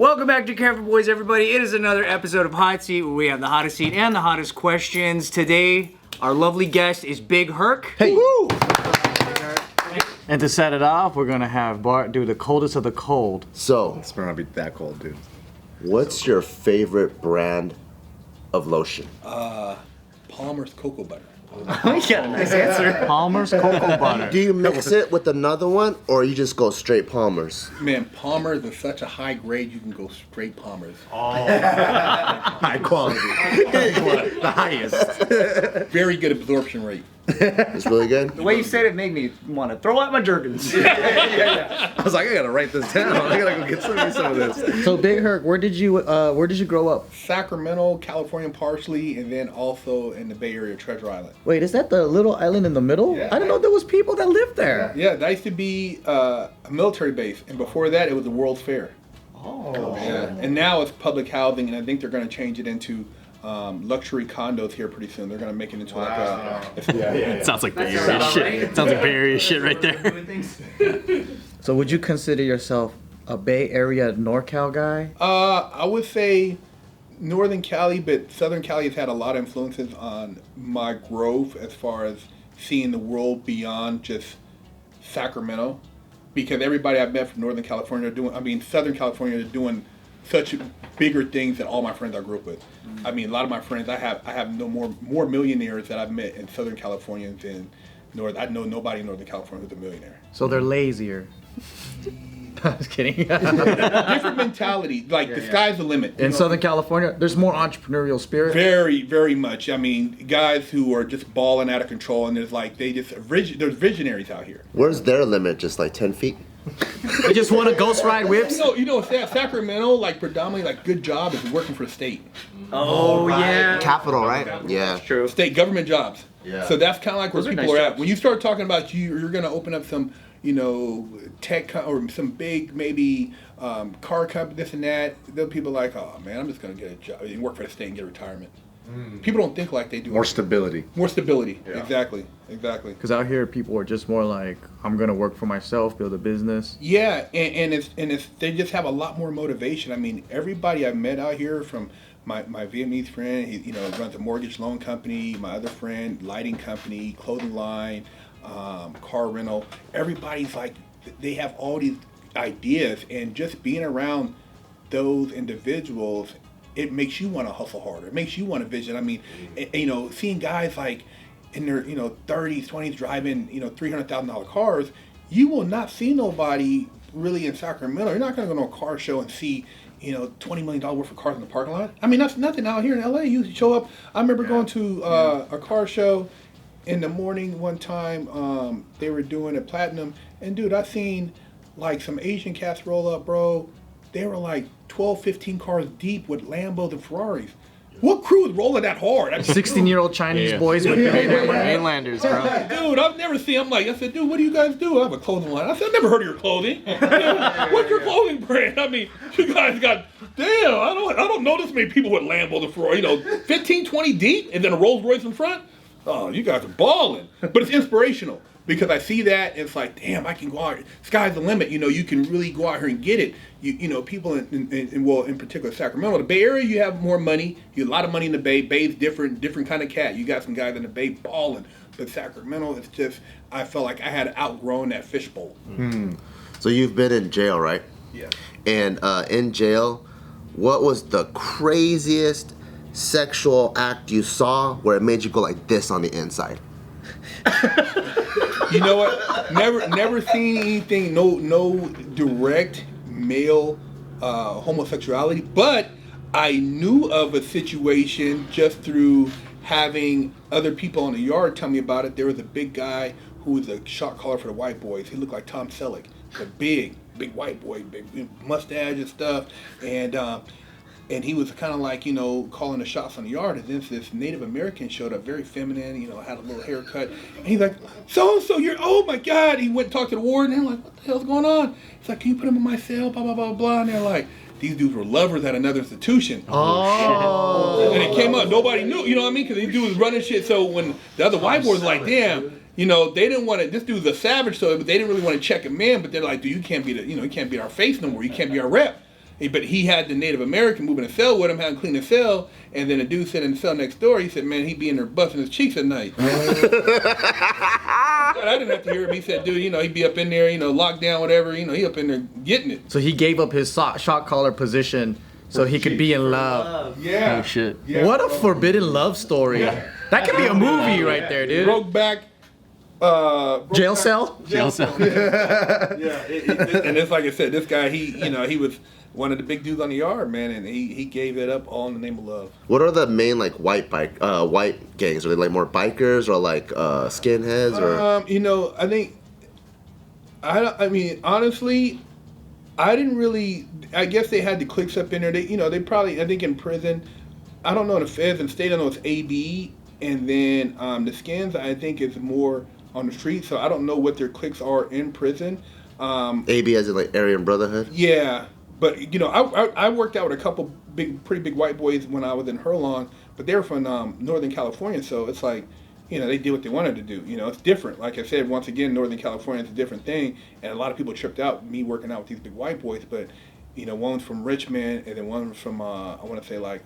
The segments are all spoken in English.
Welcome back to Careful Boys, everybody. It is another episode of Hot Seat where we have the hottest seat and the hottest questions. Today, our lovely guest is Big Herc. Hey. Woo! And to set it off, we're gonna have Bart do the coldest of the cold. So, It's gonna be that cold, dude. what's your favorite brand of lotion? Palmer's Cocoa Butter. You got a nice answer. Palmer's Cocoa Butter. Do you mix it with another one, or you just go straight Palmer's? Man, Palmer's is such a high grade, you can go straight Palmer's. High quality. The highest. Very good absorption rate. It's really good. The way you said it made me want to throw out my jergens. I was like, I gotta write this down. I gotta go get some of this. So Big Herc, where did you grow up? Sacramento, California partially, and then also in the Bay Area, Treasure Island. Wait, is that the little island in the middle? Yeah. I didn't know there was people that lived there. Yeah, that used to be a military base, and before that it was the World's Fair. Oh. Yeah. And now it's public housing, and I think they're going to change it into luxury condos here pretty soon. They're going to make it into like a... It sounds like Bay Area shit. It sounds like Bay Area shit right there. So would you consider yourself a Bay Area NorCal guy? I would say Northern Cali, but Southern Cali has had a lot of influences on my growth as far as seeing the world beyond just Sacramento. Because everybody I've met from Northern California Southern California are doing such bigger things than all my friends I grew up with. I mean, a lot of my friends, I have no more millionaires that I've met in Southern California than North. I know nobody in Northern California who's a millionaire. So they're lazier. I was kidding. Different mentality. Like the sky's the limit. In Southern California, there's more entrepreneurial spirit. Very, very much. I mean, guys who are just balling out of control, and there's there's visionaries out here. Where's their limit? Just like 10 feet? They just want to ghost ride whips. Sacramento, like predominantly, like good job is working for the state. Oh, yeah. Capital, right? Yeah. True. State government jobs. Yeah. So that's kind of like where Those are people nice are at. jobs. When you start talking about you're going to open up some, tech or some big maybe car company, this and that. Then people are like, oh man, I'm just going to get a job and work for the state and get retirement. People don't think like they do. More stability. More stability. Yeah. Exactly. Because out here, people are just more like, I'm gonna work for myself, build a business. Yeah, and it's they just have a lot more motivation. I mean, everybody I've met out here, from my Vietnamese friend, he runs a mortgage loan company. My other friend, lighting company, clothing line, car rental. Everybody's like, they have all these ideas, and just being around those individuals, it makes you want to hustle harder. It makes you want to vision. I mean, seeing guys like in their 30s, 20s driving $300,000 cars, you will not see nobody really in Sacramento. You're not going to go to a car show and see $20 million worth of cars in the parking lot. I mean, that's nothing out here in LA. You show up. I remember going to a car show in the morning one time. They were doing a platinum, and dude, I seen like some Asian cats roll up, bro. They were like 12, 15 cars deep with Lambos and Ferraris. What crew is rolling that hard? 16-year-old Chinese boys with Mainlanders, bro. Dude, I've never seen. I said, dude, what do you guys do? I have a clothing line. I said, I've never heard of your clothing. What's your clothing brand? I mean, you guys got, damn, I don't know this many people with Lambos and Ferraris. 15, 20 deep, and then a Rolls Royce in front. Oh, you guys are balling. But it's inspirational. Because I see that, and it's like, damn, I can go out. Sky's the limit. You can really go out here and get it. People in particular Sacramento, the Bay Area, you have more money. You have a lot of money in the Bay. Bay's different kind of cat. You got some guys in the Bay balling, but Sacramento, it's just, I felt like I had outgrown that fishbowl. So you've been in jail, right? Yeah. And in jail, what was the craziest sexual act you saw where it made you go like this on the inside? You know what? Never seen anything. No direct male homosexuality, but I knew of a situation just through having other people in the yard tell me about it. There was a big guy who was a shot caller for the white boys. He looked like Tom Selleck, a big white boy, big mustache and stuff, and he was kind of like, calling the shots on the yard. And then this Native American showed up, very feminine, had a little haircut. And he's like, so-and-so, oh my God. He went and talked to the warden, and they're like, what the hell's going on? He's like, can you put him in my cell, blah, blah, blah, blah. And they're like, these dudes were lovers at another institution. Oh. And it came up, nobody knew, you know what I mean? Because these dudes running shit. So when the other white boys were like, damn, they didn't want to, this dude's a savage, so they didn't really want to check him in, but they're like, dude, you can't be you can't be our face no more. You can't be our rep. But he had the Native American moving a cell with him, having clean the cell, and then a dude sitting in the cell next door. He said, "Man, he be in there busting his cheeks at night." But I didn't have to hear him. He said, "Dude, he'd be up in there, locked down, whatever. He up in there getting it." So he gave up his shot caller position so he could be in love. Yeah. Oh shit. Yeah. What a forbidden love story. That could be a movie right there, dude. Broke back. Jail cell? Jail cell. And it's like I said, this guy, he was one of the big dudes on the yard, man, and he gave it up all in the name of love. What are the main like white gangs? Are they like more bikers or like skinheads or? I mean, honestly, I didn't really. I guess they had the cliques up in there. They probably. I think in prison, I don't know the feds and state. I know it's AB, and then the skins. I think is more on the street. So I don't know what their cliques are in prison. AB as in like Aryan Brotherhood. Yeah. But I worked out with a couple pretty big white boys when I was in Herlong, but they were from Northern California, so it's like, they did what they wanted to do. It's different. Like I said, once again, Northern California is a different thing, and a lot of people tripped out me working out with these big white boys. But one was from Richmond, and then one was from I want to say like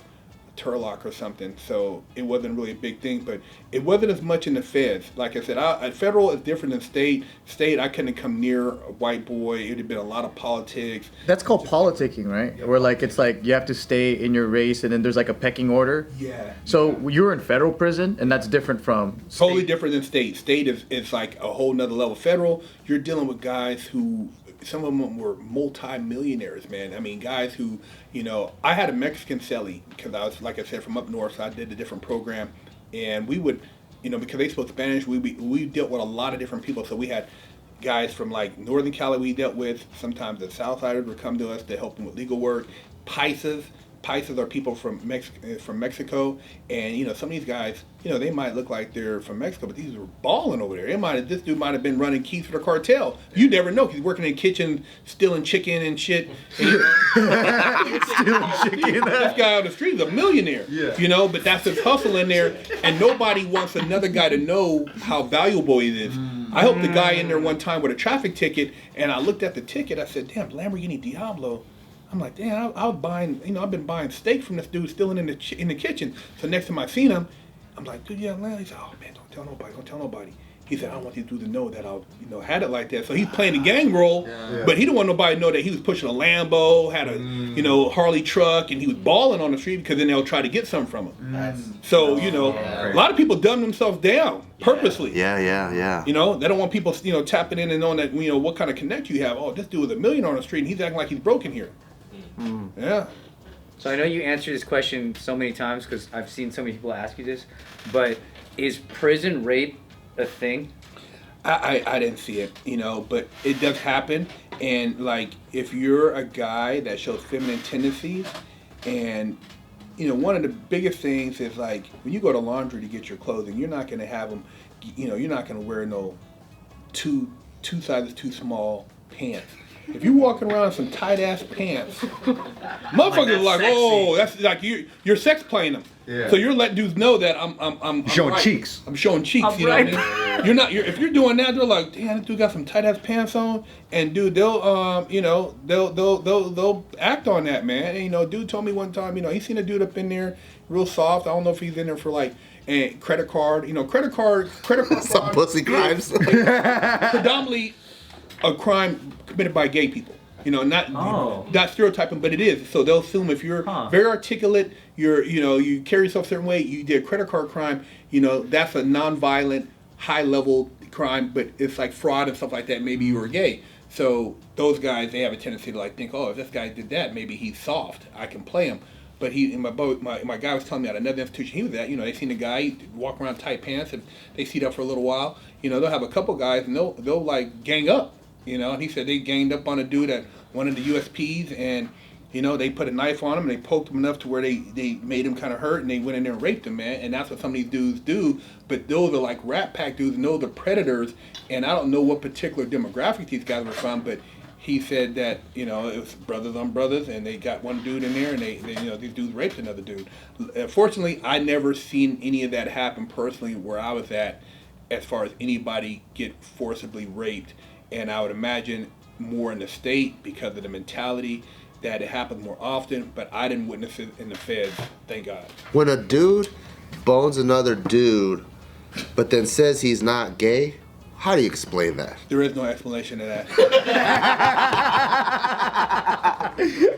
Turlock or something. So it wasn't really a big thing, but it wasn't as much in the feds. Like I said, federal is different than state. State, I couldn't come near a white boy. It would have been a lot of politics. That's called politicking, right? Where like it's like you have to stay in your race, and then there's like a pecking order. Yeah. So you're in federal prison, and that's different from totally different than state. State is like a whole nother level. Federal, you're dealing with guys who, some of them were multi-millionaires, man. I mean, guys who, I had a Mexican cellie because I was, like I said, from up north, so I did a different program. And we would, because they spoke Spanish, we dealt with a lot of different people. So we had guys from like Northern Cali we dealt with. Sometimes the Southsiders would come to us to help them with legal work. Paisas are people from Mexico, and some of these guys, they might look like they're from Mexico, but these are balling over there. This dude might have been running keys for the cartel. You never know. He's working in the kitchen, stealing chicken and shit. And, stealing chicken. This guy on the street is a millionaire. Yeah. But that's his hustle in there, and nobody wants another guy to know how valuable he is. I helped the guy in there one time with a traffic ticket, and I looked at the ticket. I said, "Damn, Lamborghini Diablo." I'm like, damn, I was buying, I've been buying steak from this dude stealing in the kitchen. So next time I seen him, I'm like, dude, yeah, man. He said, "Oh man, don't tell nobody. He said, "I don't want these dudes to know that I, had it like that." So he's playing the gang role, but he didn't want nobody to know that he was pushing a Lambo, had a, Harley truck, and he was balling on the street because then they'll try to get something from him. So, a lot of people dumb themselves down purposely. Yeah. They don't want people, tapping in and knowing that, what kind of connect you have. Oh, this dude was a millionaire on the street and he's acting like he's broken here. Yeah. So I know you answered this question so many times because I've seen so many people ask you this, but is prison rape a thing? I didn't see it, but it does happen. And like, if you're a guy that shows feminine tendencies, and one of the biggest things is like when you go to laundry to get your clothing, you're not going to have them, you're not going to wear no two sizes too small pants. If you're walking around in some tight ass pants, motherfuckers are like, "Oh, that's like you're sex playing them." Yeah. So you're letting dudes know that I'm showing right. cheeks. I'm showing cheeks. I'm right. You're not. If you're doing that, they're like, "Damn, this dude got some tight ass pants on." And dude, they'll they'll act on that, man. And, dude told me one time, he seen a dude up in there, real soft. I don't know if he's in there for like and credit card. Credit card. Some pussy crimes. Predominantly a crime committed by gay people. Not stereotyping, but it is. So they'll assume if you're very articulate, you carry yourself a certain way, you did a credit card crime, that's a non-violent, high-level crime, but it's like fraud and stuff like that. Maybe you were gay. So those guys, they have a tendency to think, oh, if this guy did that, maybe he's soft. I can play him. But my guy was telling me at another institution he was at, they seen a guy walk around tight pants, and they see that for a little while. They'll have a couple guys, and they'll like gang up. And he said they ganged up on a dude at one of the USPs, and they put a knife on him and they poked him enough to where they made him kind of hurt, and they went in there and raped him, man. And that's what some of these dudes do. But those are like Rat Pack dudes, and those are predators. And I don't know what particular demographic these guys were from, but he said that it was brothers on brothers, and they got one dude in there, and they these dudes raped another dude. Fortunately, I never seen any of that happen personally where I was at, as far as anybody get forcibly raped. And I would imagine more in the state because of the mentality that it happens more often, but I didn't witness it in the feds, thank God. When a dude bones another dude, but then says he's not gay, how do you explain that? There is no explanation of that.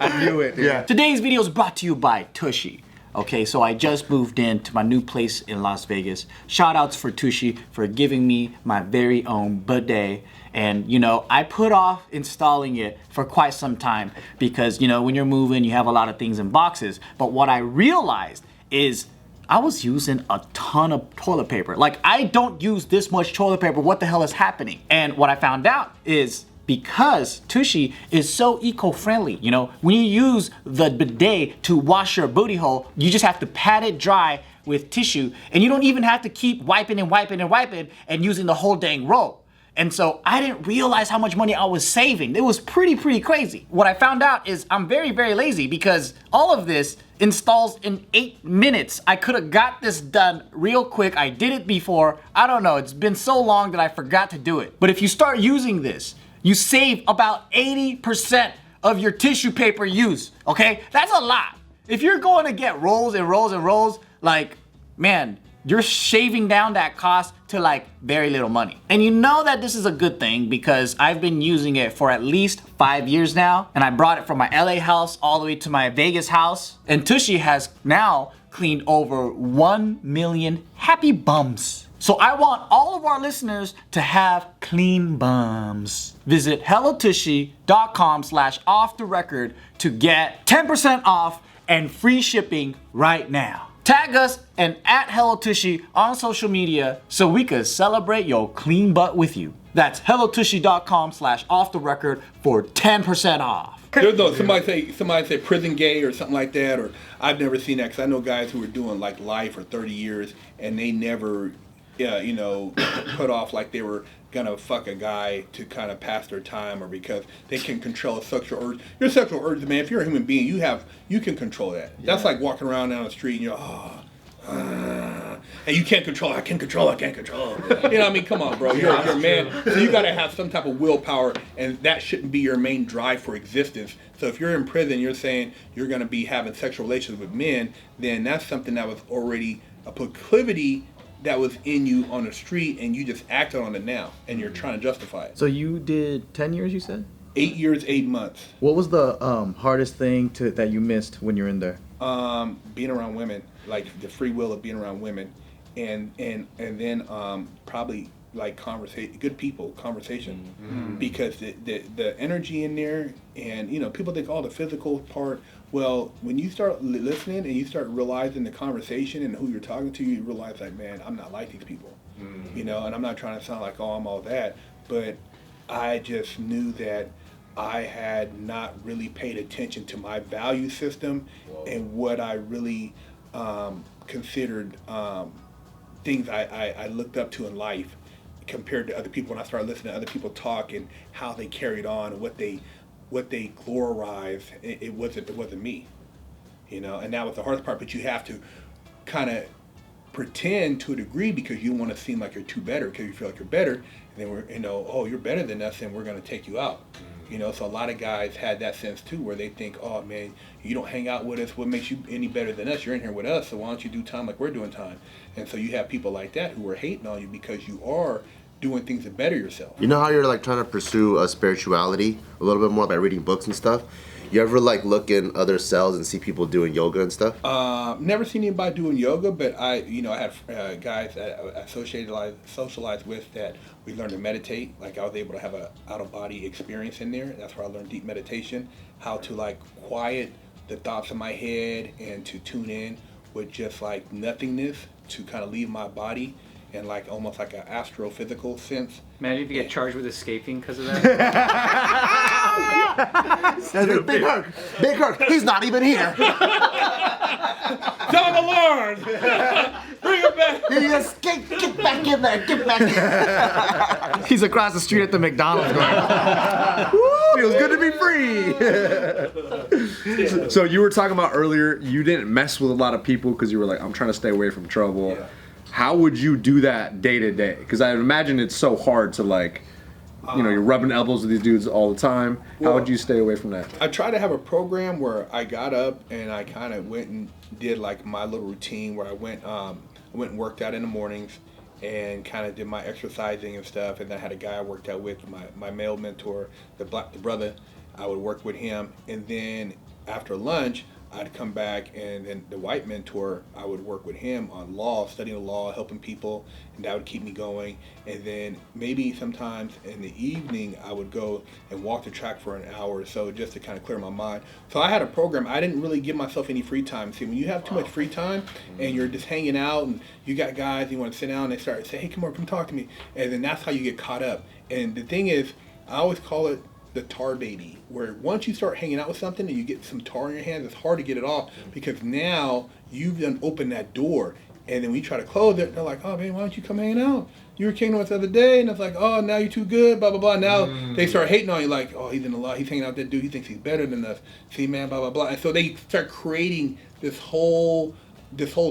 I knew it, dude. Yeah. Today's video is brought to you by Tushy. Okay, so I just moved into my new place in Las Vegas. Shout outs for Tushy for giving me my very own bidet. And you know, I put off installing it for quite some time because, you know, when you're moving, you have a lot of things in boxes. But what I realized is I was using a ton of toilet paper. Like, I don't use this much toilet paper. What the hell is happening? And what I found out is because Tushy is so eco-friendly, you know, when you use the bidet to wash your booty hole, you just have to pat it dry with tissue, and you don't even have to keep wiping and wiping and wiping and using the whole dang roll. And so I didn't realize how much money I was saving. It was pretty crazy. What I found out is I'm very lazy because all of this installs in 8 minutes. I could have got this done real quick. I did it before. I don't know, it's been so long that I forgot to do it. But if you start using this, you save about 80% of your tissue paper use, okay? That's a lot. If you're going to get rolls and rolls and rolls, like, man, you're shaving down that cost to like very little money. And you know that this is a good thing because I've been using it for at least 5 years now, and I brought it from my LA house all the way to my Vegas house. And Tushy has now cleaned over 1 million happy bums. So I want all of our listeners to have clean bums. Visit hellotushy.com/offtherecord to get 10% off and free shipping right now. Tag us and at hellotushy on social media so we could celebrate your clean butt with you. That's hellotushy.com/offtherecord for 10% off. There's no somebody say prison gay or something like that, or I've never seen that because I know guys who are doing like life for 30 years and they never you know, put off like they were gonna fuck a guy to kind of pass their time, or because they can control a sexual urge. Your sexual urge, man, if you're a human being, you can control that. Yeah. That's like walking around down the street and you're and you can't control it. I can't control it. You know what I mean? Come on, bro. You're a man. So you gotta have some type of willpower, and that shouldn't be your main drive for existence. So if you're in prison, you're saying you're gonna be having sexual relations with men, then that's something that was already a proclivity that was in you on the street, and you just acted on it now, and you're trying to justify it. So you did 10 years, you said? 8 years, 8 months. What was the hardest thing that you missed when you were in there? Being around women, like the free will of being around women, and then probably like good people, conversation, because the energy in there, and you know, people think, oh, the physical part. Well, when you start listening and you start realizing the conversation and who you're talking to, you realize like, man, I'm not like these people, you know, and I'm not trying to sound like, oh, I'm all that, but I just knew that I had not really paid attention to my value system and what I really considered things I looked up to in life compared to other people. When I started listening to other people talk and how they carried on and what they glorified, it wasn't me, you know. And that was the hardest part. But you have to kind of pretend to a degree because you want to seem like you're too better, because you feel like you're better, and then we're, you know, oh, you're better than us, and we're going to take you out. You know, so a lot of guys had that sense too, where they think, oh man, you don't hang out with us, what makes you any better than us? You're in here with us, so why don't you do time like we're doing time? And so you have people like that who are hating on you because you are doing things to better yourself. You know how you're like trying to pursue a spirituality a little bit more by reading books and stuff? You ever like look in other cells and see people doing yoga and stuff? Never seen anybody doing yoga, but I have guys that I socialized with that we learned to meditate. Like I was able to have a out of body experience in there. That's where I learned deep meditation, how to like quiet the thoughts in my head and to tune in with just like nothingness, to kind of leave my body in like almost like an astrophysical sense. Imagine if you get charged with escaping because of that. Big Herc, he's not even here. Tell the Lord! Bring him back! He escaped. Get back in there. Get back in. He's across the street at the McDonald's going, Feels good to be free. So you were talking about earlier, you didn't mess with a lot of people because you were like, I'm trying to stay away from trouble. Yeah. How would you do that day to day? Because I imagine it's so hard to like you're rubbing elbows with these dudes all the time. How would you stay away from that? I try to have a program where I got up and I kind of went and did like my little routine where I went and worked out in the mornings and kind of did my exercising and stuff. And then I had a guy I worked out with, my male mentor, the brother. I would work with him, and then after lunch, I'd come back, and then the white mentor, I would work with him on law, studying the law, helping people, and that would keep me going. And then maybe sometimes in the evening, I would go and walk the track for an hour or so just to kind of clear my mind. So I had a program. I didn't really give myself any free time. See, when you have too much free time and you're just hanging out and you got guys, you want to sit down and they start to say, hey, come on, come talk to me. And then that's how you get caught up. And the thing is, I always call it the tar baby, where once you start hanging out with something and you get some tar in your hands, it's hard to get it off because now you've done opened that door. And then when you try to close it, they're like, oh, man, why don't you come hang out? You were kicking with us the other day, and it's like, oh, now you're too good, blah, blah, blah. Now they start hating on you like, oh, he's in the law, he's hanging out with that dude, he thinks he's better than us. See, man, blah, blah, blah. And so they start creating this whole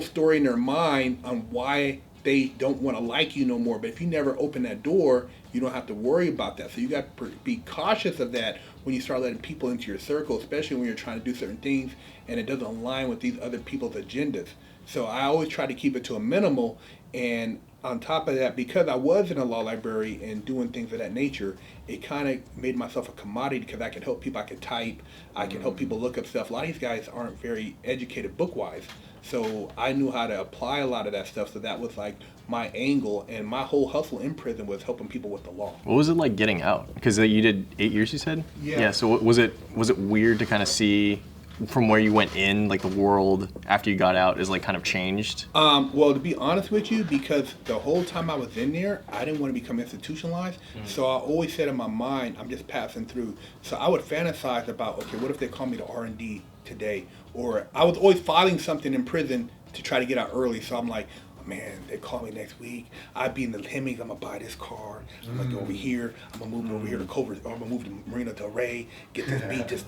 story in their mind on why they don't want to like you no more. But if you never open that door, you don't have to worry about that. So you got to be cautious of that when you start letting people into your circle, especially when you're trying to do certain things and it doesn't align with these other people's agendas. So I always try to keep it to a minimal. And on top of that, because I was in a law library and doing things of that nature, it kind of made myself a commodity because I could help people. I could type. I could help people look up stuff. A lot of these guys aren't very educated book-wise. So I knew how to apply a lot of that stuff. So that was like my angle, and my whole hustle in prison was helping people with the law. What was it like getting out? Because you did 8 years, you said? Yeah. Yeah. So was it weird to kind of see from where you went in, like the world after you got out is like kind of changed? Well, to be honest with you, because the whole time I was in there, I didn't want to become institutionalized. So I always said in my mind, I'm just passing through. So I would fantasize about, okay, what if they call me to R&D today? Or I was always filing something in prison to try to get out early. So I'm like, man, they call me next week. I'd be in the Hemmings. I'm gonna buy this car. I'm gonna go over here. I'm gonna move over here to Culver. Or I'm gonna move to Marina Del Rey. Get this beach,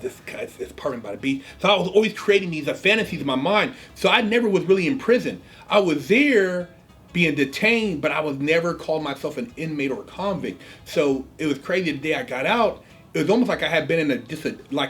this apartment by the beach. So I was always creating these fantasies in my mind. So I never was really in prison. I was there being detained, but I was never called myself an inmate or a convict. So it was crazy. The day I got out, it was almost like I had been in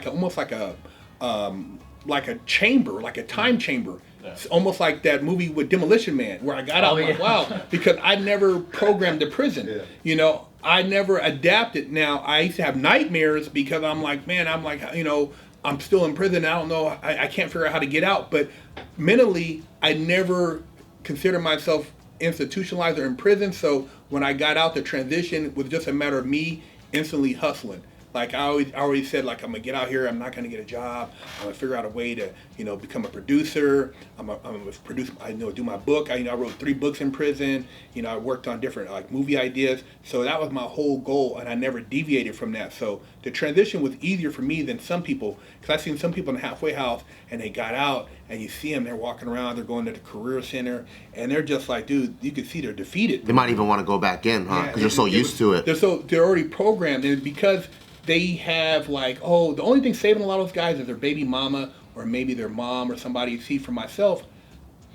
almost like a chamber, like a time chamber. It's almost like that movie with Demolition Man, where I got out like, wow, because I never programmed the prison. Yeah. You know, I never adapted. Now, I used to have nightmares because I'm like, man, I'm still in prison. I don't know, I can't figure out how to get out. But mentally, I never considered myself institutionalized or in prison. So when I got out, the transition was just a matter of me instantly hustling. Like I always said, like, I'm gonna get out here. I'm not gonna get a job. I'm gonna figure out a way to, become a producer. I'm gonna produce. Do my book. I wrote 3 books in prison. I worked on different movie ideas. So that was my whole goal, and I never deviated from that. So the transition was easier for me than some people, because I've seen some people in the halfway house, and they got out, and you see them, they're walking around, they're going to the career center, and they're just like, dude, you can see they're defeated. They might even want to go back in, huh? Because they're so used to it. They're already programmed, and because they have the only thing saving a lot of those guys is their baby mama or maybe their mom or somebody. See, for myself,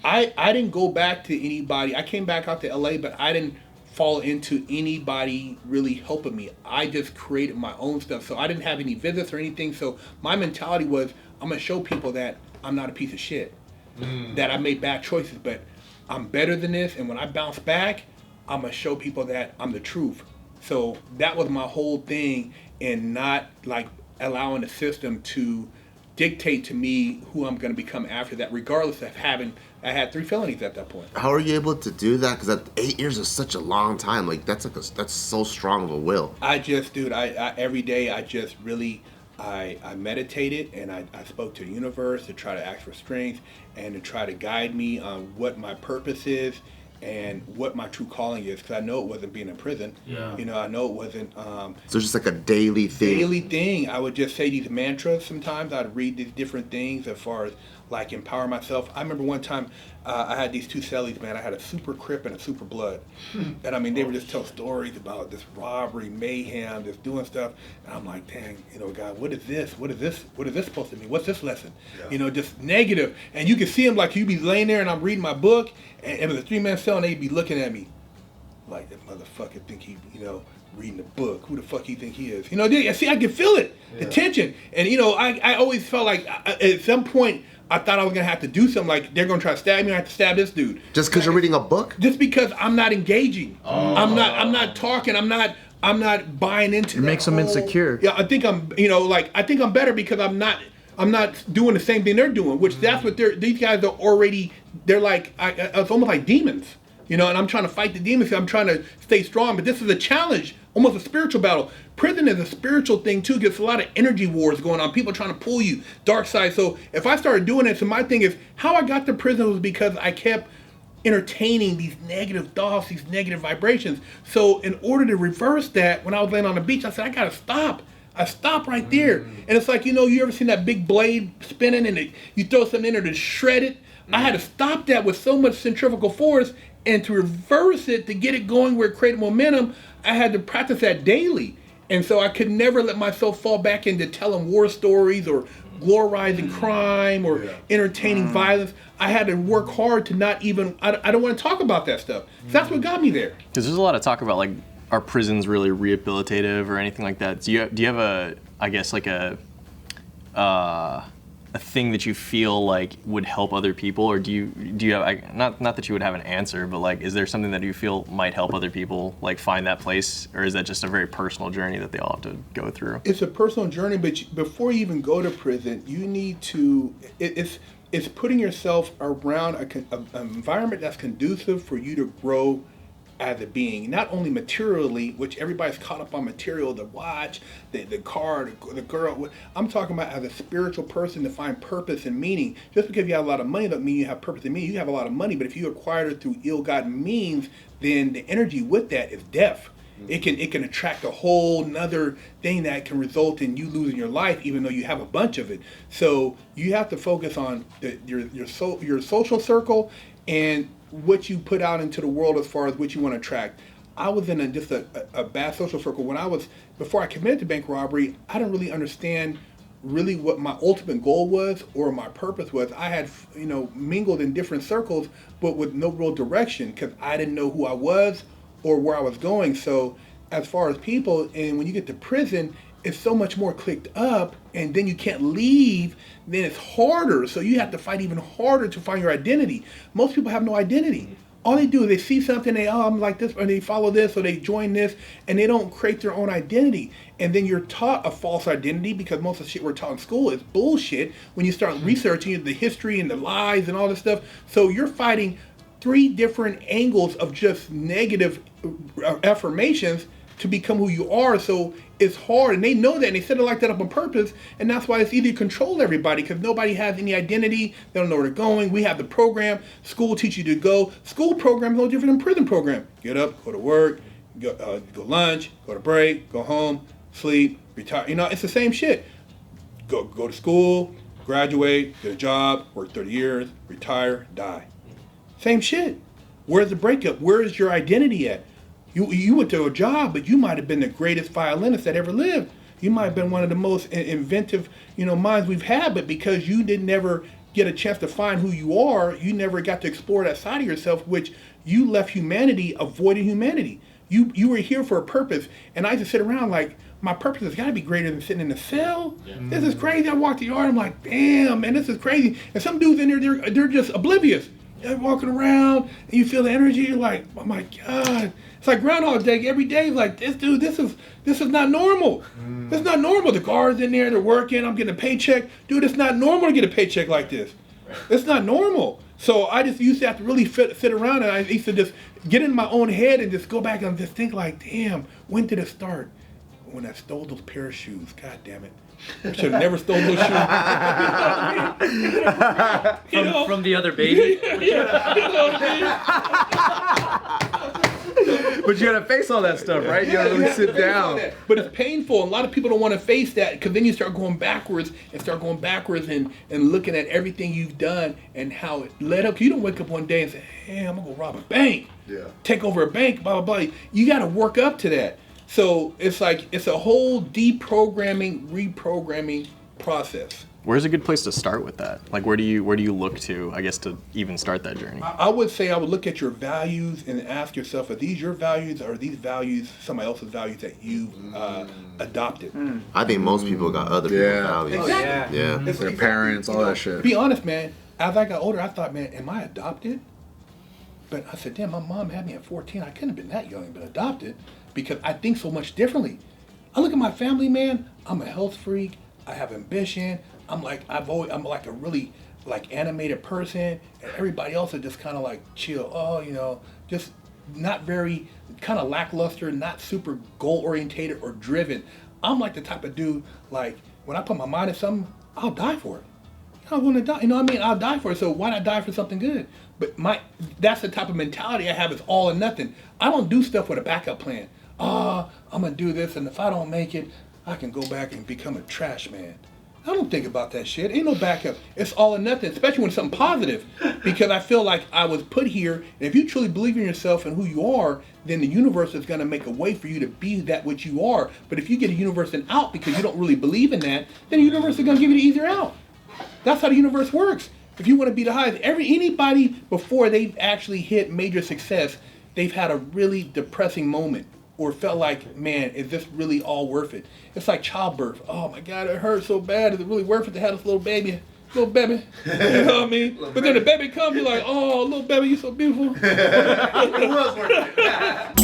I didn't go back to anybody. I came back out to LA, but I didn't fall into anybody really helping me. I just created my own stuff. So I didn't have any visits or anything. So my mentality was, I'm going to show people that I'm not a piece of shit, that I made bad choices, but I'm better than this. And when I bounce back, I'm going to show people that I'm the truth. So that was my whole thing, and not allowing the system to dictate to me who I'm going to become after that, regardless of I had 3 felonies at that point. How are you able to do that? Because 8 years is such a long time. That's so strong of a will. I every day I meditated, and I spoke to the universe to try to ask for strength and to try to guide me on what my purpose is and what my true calling is, because I know it wasn't being in prison. Yeah. I know it wasn't. So it's just like a daily thing. I would just say these mantras sometimes. I'd read these different things as far as empower myself. I remember one time I had these 2 cellies, man. I had a super Crip and a super Blood. And they would just tell stories about this robbery, mayhem, just doing stuff. And I'm like, dang, God, what is this? What is this supposed to mean? What's this lesson? Yeah. Just negative. And you can see them you'd be laying there and I'm reading my book, and it was a 3-man cell, and they'd be looking at me like, that motherfucker think he, reading a book. Who the fuck do you think he is? You know, see, I can feel it, the tension. And, you know, I always felt like at some point, I thought I was going to have to do something like they're going to try to stab me. I have to stab this dude. Just because you're reading a book? Just because I'm not engaging. I'm not talking. I'm not buying into It makes them insecure. Yeah, I think I'm better because I'm not doing the same thing they're doing, which that's what these guys are already, they're like, it's almost like demons, you know, and I'm trying to fight the demons. I'm trying to stay strong, but this is a challenge, almost a spiritual battle. Prison is a spiritual thing too, because a lot of energy wars going on, people trying to pull you, dark side. So if I started doing it, so my thing is, how I got to prison was because I kept entertaining these negative thoughts, these negative vibrations. So in order to reverse that, when I was laying on the beach, I said, I gotta stop. I stopped right there. And it's like, you know, you ever seen that big blade spinning and you throw something in there to shred it? I had to stop that with so much centrifugal force, and to reverse it, to get it going where it created momentum, I had to practice that daily. And so I could never let myself fall back into telling war stories or glorizing crime or entertaining violence. I had to work hard to not even, I don't want to talk about that stuff. So that's what got me there. Because there's a lot of talk about, like, are prisons really rehabilitative or anything like that? Do you have a, I guess, like a thing that you feel like would help other people, or do you have, not that you would have an answer, but like, is there something that you feel might help other people like find that place, or is that just a very personal journey that they all have to go through? It's a personal journey, but before you even go to prison, you need to, it's putting yourself around an environment that's conducive for you to grow as a being, not only materially, which everybody's caught up on material, the watch, the car, the girl. I'm talking about as a spiritual person to find purpose and meaning. Just because you have a lot of money doesn't mean you have purpose and meaning. You have a lot of money, but if you acquire it through ill-gotten means, then the energy with that is death. It can attract a whole nother thing that can result in you losing your life, even though you have a bunch of it. So you have to focus on your social circle and what you put out into the world as far as what you want to attract. I was in just a bad social circle. Before I committed to bank robbery, I didn't really understand really what my ultimate goal was or my purpose was. I had, you know, mingled in different circles, but with no real direction because I didn't know who I was or where I was going. So as far as people, and when you get to prison, it's so much more clicked up, and then you can't leave, then it's harder. So you have to fight even harder to find your identity. Most people have no identity. All they do is they see something, I'm like this, or they follow this, or they join this, and they don't create their own identity. And then you're taught a false identity, because most of the shit we're taught in school is bullshit when you start researching the history and the lies and all this stuff. So you're fighting 3 different angles of just negative affirmations to become who you are. So it's hard, and they know that, and they set it like that up on purpose, and that's why it's easy to control everybody, because nobody has any identity. They don't know where they're going. We have the program. School teach you to go. School program is no different than prison program. Get up, go to work, go lunch, go to break, go home, sleep, retire. You know, it's the same shit. Go to school, graduate, get a job, work 30 years, retire, die. Same shit. Where's the breakup? Where is your identity at? You went to a job, but you might have been the greatest violinist that ever lived. You might have been one of the most inventive, minds we've had, but because you didn't never get a chance to find who you are, you never got to explore that side of yourself, which you left humanity avoiding humanity. You were here for a purpose, and I used to sit around like, my purpose has got to be greater than sitting in the cell. Yeah. This is crazy. I walked the yard, I'm like, damn, man, this is crazy. And some dudes in there, they're just oblivious. They're walking around, and you feel the energy. You're like, oh my God. It's like Groundhog Day every day. Like, this is not normal. This is not normal. The guards in there, they're working. I'm getting a paycheck. Dude, it's not normal to get a paycheck like this. It's not normal. So I just used to have to really sit around, and I used to just get in my own head and just go back and just think like, damn, when did it start? When I stole those pair of shoes. God damn it. I should have never stole those shoes. From the other baby? But you gotta face all that stuff, right? You gotta really sit down. But it's painful. A lot of people don't want to face that, because then you start going backwards and looking at everything you've done and how it led up. You don't wake up one day and say, hey, I'm gonna go rob a bank. Yeah. Take over a bank, blah, blah, blah. You gotta work up to that. So it's like, it's a whole deprogramming, reprogramming process. Where's a good place to start with that? Like, where do you look to, I guess, to even start that journey? I would say I would look at your values and ask yourself, are these your values or are these values somebody else's values that you adopted? I think most people got other people's Yeah. values. Exactly. Yeah. Their parents, all that shit. Be honest, man. As I got older, I thought, man, am I adopted? But I said, damn, my mom had me at 14. I couldn't have been that young and been adopted because I think so much differently. I look at my family, man. I'm a health freak. I have ambition. I'm like a really like animated person, and everybody else is just kind of like chill. Oh, you know, just not very kind of lackluster, not super goal orientated or driven. I'm like the type of dude like when I put my mind to something, I'll die for it. I want to die. You know what I mean? I'll die for it. So why not die for something good? But that's the type of mentality I have. Is all or nothing. I don't do stuff with a backup plan. I'm gonna do this, and if I don't make it, I can go back and become a trash man. I don't think about that shit. Ain't no backup. It's all or nothing, especially when it's something positive. Because I feel like I was put here, and if you truly believe in yourself and who you are, then the universe is going to make a way for you to be that which you are. But if you get a universe an out because you don't really believe in that, then the universe is going to give you the easier out. That's how the universe works. If you want to be the highest, anybody before they've actually hit major success, they've had a really depressing moment. Or felt like, man, is this really all worth it? It's like childbirth. Oh my God, it hurts so bad. Is it really worth it to have this little baby? Little baby. You know what I mean? But then the baby comes, you're like, oh, little baby, you're so beautiful. It was worth it.